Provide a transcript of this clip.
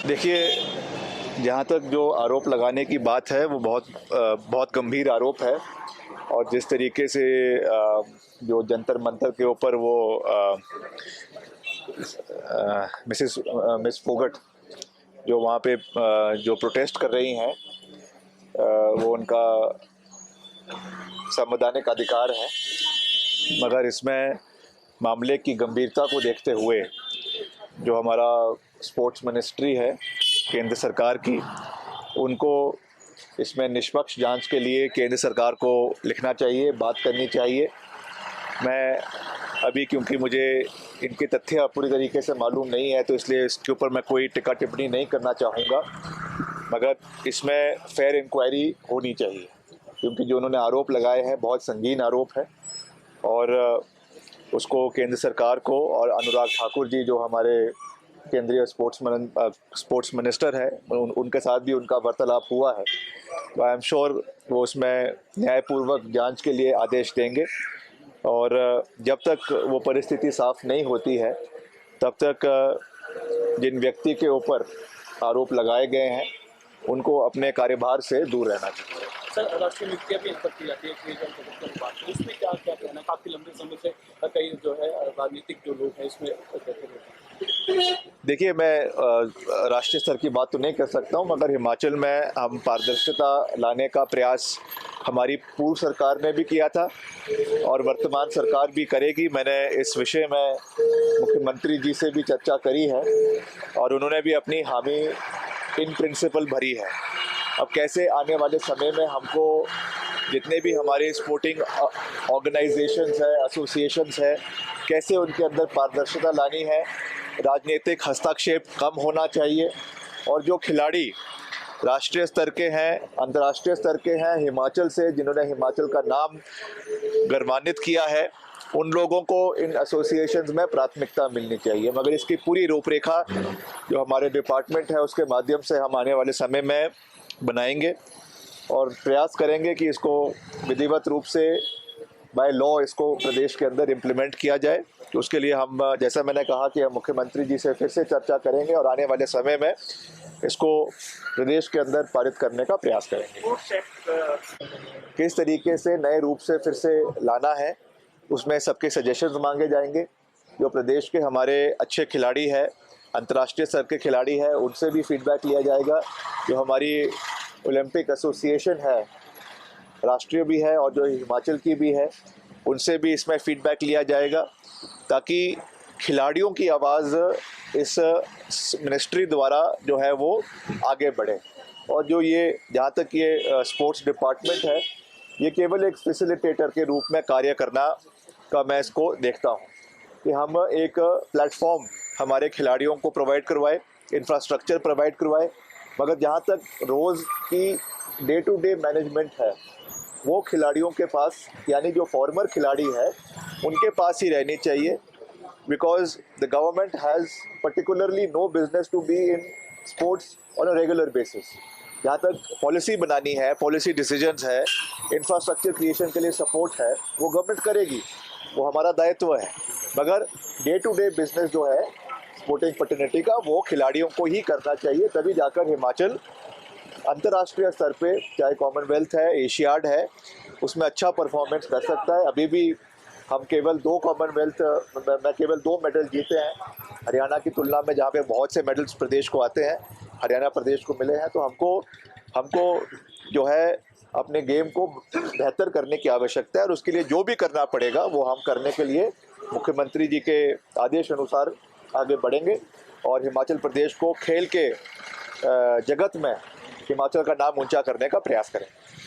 देखिए, जहाँ तक जो आरोप लगाने की बात है वो बहुत गंभीर आरोप है। और जिस तरीके से जो जंतर मंतर के ऊपर वो मिस फोगट जो वहाँ पे जो प्रोटेस्ट कर रही हैं, वो उनका संवैधानिक अधिकार है। मगर इसमें मामले की गंभीरता को देखते हुए जो हमारा स्पोर्ट्स मिनिस्ट्री है केंद्र सरकार की, उनको इसमें निष्पक्ष जांच के लिए केंद्र सरकार को लिखना चाहिए, बात करनी चाहिए। मैं अभी, क्योंकि मुझे इनके तथ्य पूरी तरीके से मालूम नहीं है, तो इसलिए इसके ऊपर मैं कोई टिक्का टिप्पणी नहीं करना चाहूँगा। मगर इसमें फेयर इंक्वायरी होनी चाहिए, क्योंकि जो उन्होंने आरोप लगाए हैं बहुत संगीन आरोप है। और उसको केंद्र सरकार को और अनुराग ठाकुर जी जो हमारे केंद्रीय स्पोर्ट्स मिनिस्टर है, उनके साथ भी उनका वार्तालाप हुआ है। तो आई एम श्योर वो उसमें न्यायपूर्वक जांच के लिए आदेश देंगे। और जब तक वो परिस्थिति साफ नहीं होती है तब तक जिन व्यक्ति के ऊपर आरोप लगाए गए हैं उनको अपने कार्यभार से दूर रहना चाहिए। सर, राष्ट्रीय नियुक्तियां भी की जाती है, इसमें क्या क्या कहना? काफ़ी लंबे समय से कई जो है राजनीतिक जो लोग हैं इसमें देखिए, मैं राष्ट्रीय स्तर की बात तो नहीं कर सकता हूँ, मगर हिमाचल में हम पारदर्शिता लाने का प्रयास हमारी पूर्व सरकार ने भी किया था और वर्तमान सरकार भी करेगी। मैंने इस विषय में मुख्यमंत्री जी से भी चर्चा करी है और उन्होंने भी अपनी हामी इन प्रिंसिपल भरी है। अब कैसे आने वाले समय में हमको जितने भी हमारे स्पोर्टिंग ऑर्गेनाइजेशंस है, एसोसिएशंस है, कैसे उनके अंदर पारदर्शिता लानी है, राजनीतिक हस्तक्षेप कम होना चाहिए। और जो खिलाड़ी राष्ट्रीय स्तर के हैं, अंतर्राष्ट्रीय स्तर के हैं, हिमाचल से जिन्होंने हिमाचल का नाम गौरवान्वित किया है, उन लोगों को इन एसोसिएशंस में प्राथमिकता मिलनी चाहिए। मगर इसकी पूरी रूपरेखा जो हमारे डिपार्टमेंट है उसके माध्यम से हम आने वाले समय में बनाएंगे और प्रयास करेंगे कि इसको विधिवत रूप से बाय लॉ इसको प्रदेश के अंदर इम्प्लीमेंट किया जाए। तो उसके लिए हम, जैसा मैंने कहा, कि हम मुख्यमंत्री जी से फिर से चर्चा करेंगे और आने वाले समय में इसको प्रदेश के अंदर पारित करने का प्रयास करेंगे। किस तरीके से नए रूप से फिर से लाना है, उसमें सबके सजेशंस मांगे जाएंगे। जो प्रदेश के हमारे अच्छे खिलाड़ी हैं, अंतर्राष्ट्रीय स्तर के खिलाड़ी हैं, उनसे भी फीडबैक लिया जाएगा। जो हमारी ओलंपिक एसोसिएशन है, राष्ट्रीय भी है और जो हिमाचल की भी है, उनसे भी इसमें फीडबैक लिया जाएगा, ताकि खिलाड़ियों की आवाज़ इस मिनिस्ट्री द्वारा जो है वो आगे बढ़े। और जो ये, जहाँ तक ये स्पोर्ट्स डिपार्टमेंट है, ये केवल एक फैसिलिटेटर के रूप में कार्य करना का मैं इसको देखता हूँ कि हम एक प्लेटफॉर्म हमारे खिलाड़ियों को प्रोवाइड करवाए, इंफ्रास्ट्रक्चर प्रोवाइड करवाए। मगर जहाँ तक रोज़ की डे टू डे मैनेजमेंट है वो खिलाड़ियों के पास, यानी जो फॉर्मर खिलाड़ी है उनके पास ही रहनी चाहिए। Because the government has particularly no business to be in sports on a regular basis. जहाँ तक पॉलिसी बनानी है, पॉलिसी डिसीजंस है, इंफ्रास्ट्रक्चर क्रिएशन के लिए सपोर्ट है, वो गवर्नमेंट करेगी, वो हमारा दायित्व है। मगर डे टू डे बिजनेस जो है स्पोर्टिंग फर्टिलिटी का, वो खिलाड़ियों को ही करना चाहिए। तभी जाकर हिमाचल अंतर्राष्ट्रीय स्तर पे, चाहे कॉमनवेल्थ है, एशियाड है, उसमें अच्छा परफॉर्मेंस कर सकता है। अभी भी हम केवल 2 कॉमनवेल्थ में केवल 2 मेडल जीते हैं हरियाणा की तुलना में, जहाँ पे बहुत से मेडल्स प्रदेश को आते हैं, हरियाणा प्रदेश को मिले हैं। तो हमको जो है अपने गेम को बेहतर करने की आवश्यकता है और उसके लिए जो भी करना पड़ेगा वो हम करने के लिए मुख्यमंत्री जी के आदेश अनुसार आगे बढ़ेंगे और हिमाचल प्रदेश को खेल के जगत में हिमाचल का नाम ऊंचा करने का प्रयास करें।